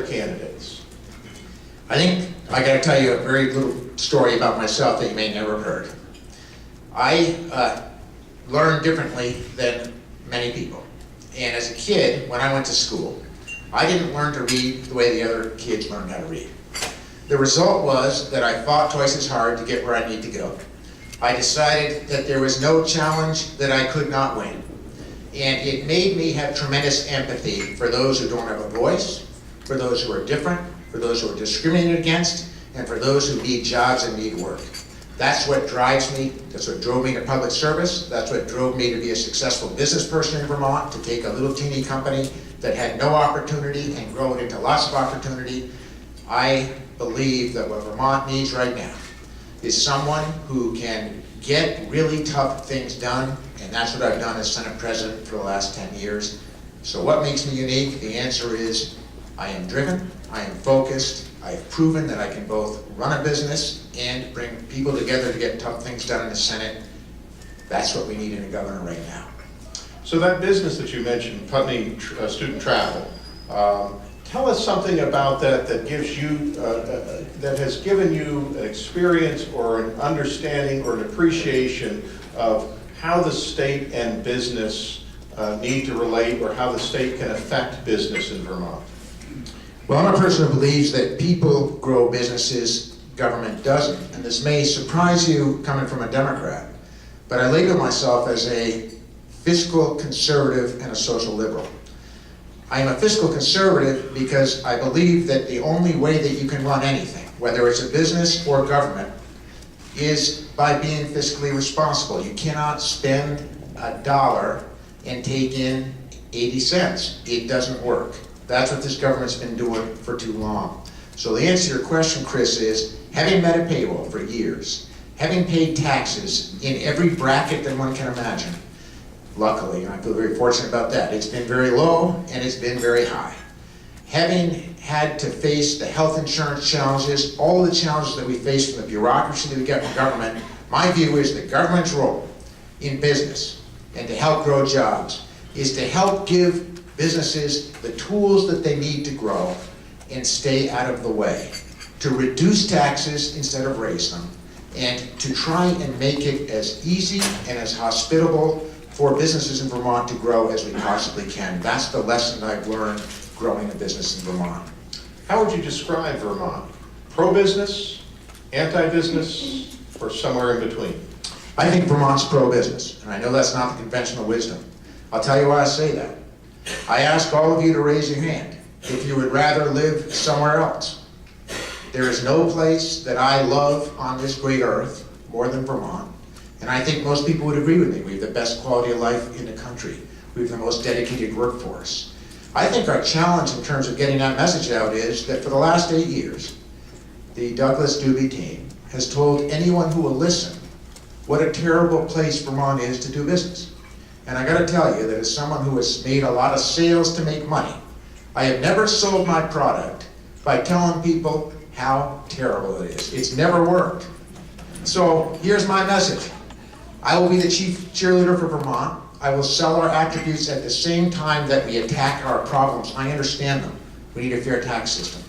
candidates? I think I got to tell you a very little story about myself that you may never have heard. I learned differently than many people. And as a kid, when I went to school, I didn't learn to read the way the other kids learned how to read. The result was that I fought twice as hard to get where I need to go. I decided that there was no challenge that I could not win. And it made me have tremendous empathy for those who don't have a voice, for those who are different, for those who are discriminated against, and for those who need jobs and need work. That's what drives me, that's what drove me to public service, that's what drove me to be a successful business person in Vermont, to take a little teeny company that had no opportunity and grow it into lots of opportunity. I believe that what Vermont needs right now is someone who can get really tough things done, and that's what I've done as Senate President for the last 10 years. So what makes me unique? The answer is I am driven, I am focused, I've proven that I can both run a business and bring people together to get tough things done in the Senate. That's what we need in a governor right now. So that business that you mentioned, Putney Student Travel, tell us something about that that gives you, that has given you an experience or an understanding or an appreciation of how the state and business need to relate, or how the state can affect business in Vermont. Well, I'm a person who believes that people grow businesses, government doesn't. And this may surprise you coming from a Democrat, but I label myself as a fiscal conservative and a social liberal. I am a fiscal conservative because I believe that the only way that you can run anything, whether it's a business or government, is by being fiscally responsible. You cannot spend $1 and take in 80 cents. It doesn't work. That's what this government's been doing for too long. So the answer to your question, Chris, is having met a payroll for years, having paid taxes in every bracket that one can imagine, luckily, and I feel very fortunate about that. It's been very low and it's been very high. Having had to face the health insurance challenges, all the challenges that we face from the bureaucracy that we get from government, my view is that government's role in business and to help grow jobs is to help give businesses the tools that they need to grow and stay out of the way, to reduce taxes instead of raise them, and to try and make it as easy and as hospitable for businesses in Vermont to grow as we possibly can. That's the lesson I've learned growing a business in Vermont. How would you describe Vermont? Pro-business, anti-business, or somewhere in between? I think Vermont's pro-business, and I know that's not the conventional wisdom. I'll tell you why I say that. I ask all of you to raise your hand if you would rather live somewhere else. There is no place that I love on this great earth more than Vermont, and I think most people would agree with me. We have the best quality of life in the country. We have the most dedicated workforce. I think our challenge in terms of getting that message out is that for the last 8 years, the Douglas Dubé team has told anyone who will listen what a terrible place Vermont is to do business. And I got to tell you that as someone who has made a lot of sales to make money, I have never sold my product by telling people how terrible it is. It's never worked. So here's my message. I will be the chief cheerleader for Vermont. I will sell our attributes at the same time that we attack our problems. I understand them. We need a fair tax system.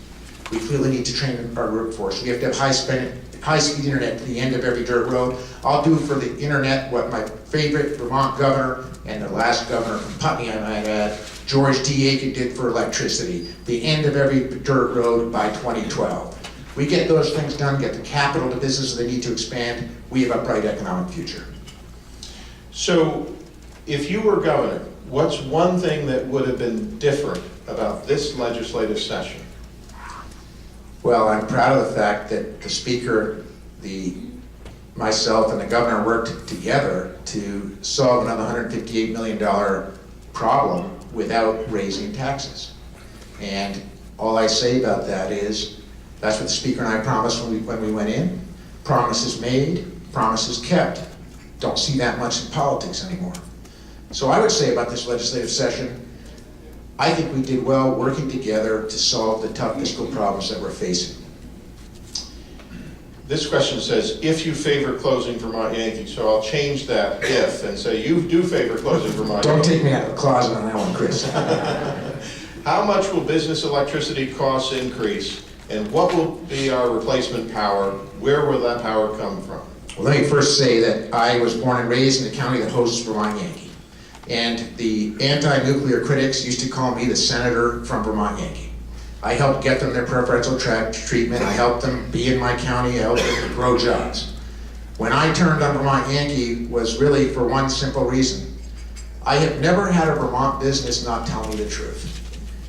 We clearly need to train our workforce. We have to have high-speed internet at the end of every dirt road. I'll do for the internet what my favorite Vermont governor and the last governor from Putney, I might add, George T. Aiken did for electricity. The end of every dirt road by 2012. We get those things done, get the capital to businesses that need to expand, we have a bright economic future. So, if you were governor, what's one thing that would have been different about this legislative session? Well, I'm proud of the fact that the speaker, myself and the governor worked together to solve another $158 million problem without raising taxes. And all I say about that is, that's what the speaker and I promised when we went in. Promises made, promises kept. Don't see that much in politics anymore. So I would say about this legislative session, I think we did well working together to solve the tough fiscal problems that we're facing. This question says, if you favor closing Vermont Yankee, so I'll change that if and say you do favor closing Vermont Don't Yankee. take me out of the closet on that one, Chris. How much will business electricity costs increase, and what will be our replacement power? Where will that power come from? Well, let me first say that I was born and raised in the county that hosts Vermont Yankee. And the anti-nuclear critics used to call me the senator from Vermont Yankee. I helped get them their preferential treatment. I helped them be in my county. I helped them grow jobs. When I turned on Vermont Yankee was really for one simple reason. I have never had a Vermont business not tell me the truth.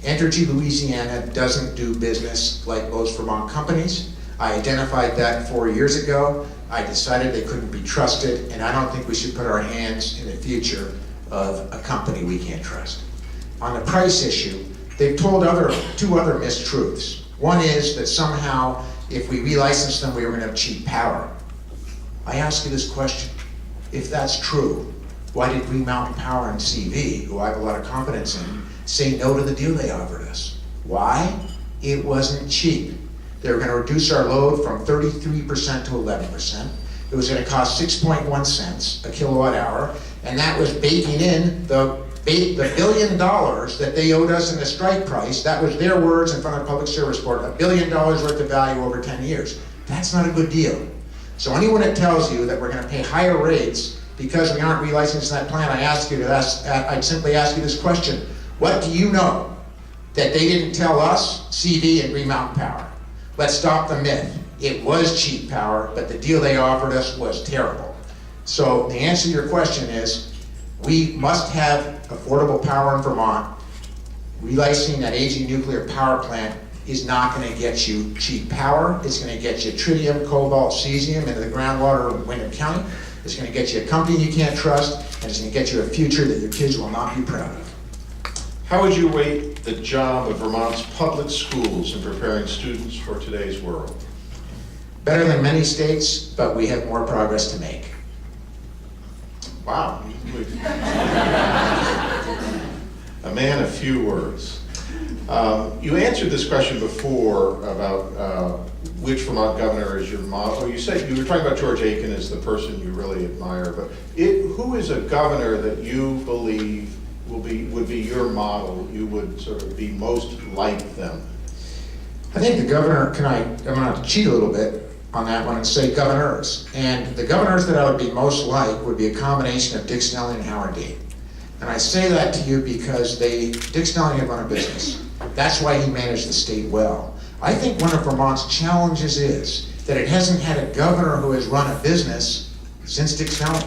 Entergy Louisiana doesn't do business like most Vermont companies. I identified that 4 years ago. I decided they couldn't be trusted, and I don't think we should put our hands in the future of a company we can't trust. On the price issue, they've told two other mistruths. One is that somehow, if we relicense them, we were going to have cheap power. I ask you this question: if that's true, why did Green Mountain Power and CV, who I have a lot of confidence in, say no to the deal they offered us? Why? It wasn't cheap. They were going to reduce our load from 33% to 11%. It was going to cost 6.1 cents a kilowatt hour, and that was baking in the $1 billion that they owed us in the strike price. That was their words in front of the Public Service Board, $1 billion worth of value over 10 years. That's not a good deal. So anyone that tells you that we're going to pay higher rates because we aren't relicensing that plant, I'd simply ask you this question: what do you know that they didn't tell us, CV and Green Mountain Power? Let's stop the myth. It was cheap power, but the deal they offered us was terrible. So the answer to your question is, we must have affordable power in Vermont. Relicensing that aging nuclear power plant is not going to get you cheap power. It's going to get you tritium, cobalt, cesium into the groundwater of Windham County. It's going to get you a company you can't trust, and it's going to get you a future that your kids will not be proud of. How would you rate the job of Vermont's public schools in preparing students for today's world? Better than many states, but we have more progress to make. Wow. A man of few words. You answered this question before about which Vermont governor is your model. You said you were talking about George Aiken as the person you really admire, but who is a governor that you believe would be your model? You would sort of be most like them. I think the governor, I'm going to cheat a little bit on that one and say governors. And the governors that I would be most like would be a combination of Dick Snelling and Howard Dean. And I say that to you because Dick Snelling had run a business. That's why he managed the state well. I think one of Vermont's challenges is that it hasn't had a governor who has run a business since Dick Snelling.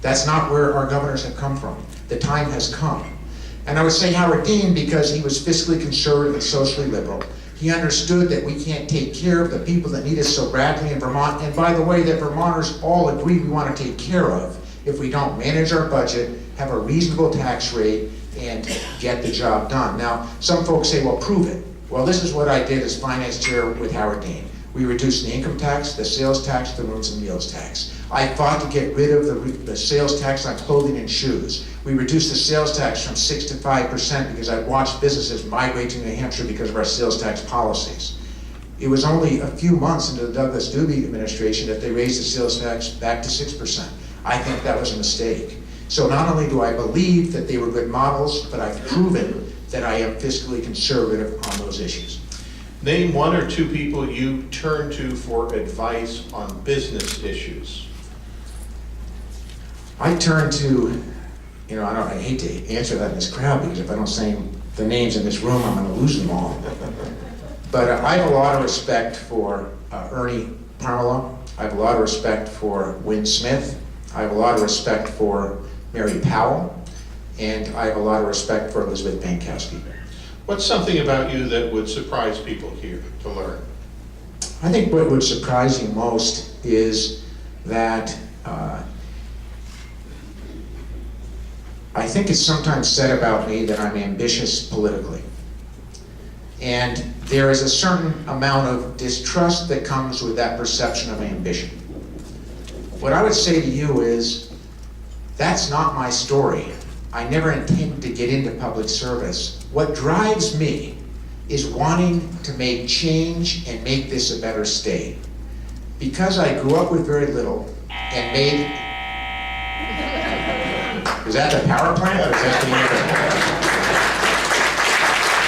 That's not where our governors have come from. The time has come. And I would say Howard Dean because he was fiscally conservative and socially liberal. He understood that we can't take care of the people that need us so badly in Vermont, and by the way, that Vermonters all agree we want to take care of if we don't manage our budget, have a reasonable tax rate, and get the job done. Now, some folks say, well, prove it. Well, this is what I did as finance chair with Howard Dean. We reduced the income tax, the sales tax, the rooms and meals tax. I fought to get rid of the sales tax on clothing and shoes. We reduced the sales tax from 6 to 5% because I watched businesses migrate to New Hampshire because of our sales tax policies. It was only a few months into the Douglas Dubé administration that they raised the sales tax back to 6%. I think that was a mistake. So not only do I believe that they were good models, but I've proven that I am fiscally conservative on those issues. Name one or two people you turn to for advice on business issues. I turn to, I hate to answer that in this crowd because if I don't say the names in this room, I'm going to lose them all. But I have a lot of respect for Ernie Parmelo. I have a lot of respect for Wynn Smith. I have a lot of respect for Mary Powell. And I have a lot of respect for Elizabeth Pankowski. What's something about you that would surprise people here to learn? I think what would surprise you most is that I think it's sometimes said about me that I'm ambitious politically. And there is a certain amount of distrust that comes with that perception of ambition. What I would say to you is, that's not my story. I never intended to get into public service. What drives me is wanting to make change and make this a better state. Because I grew up with very little and made... Is that the power plant or is that the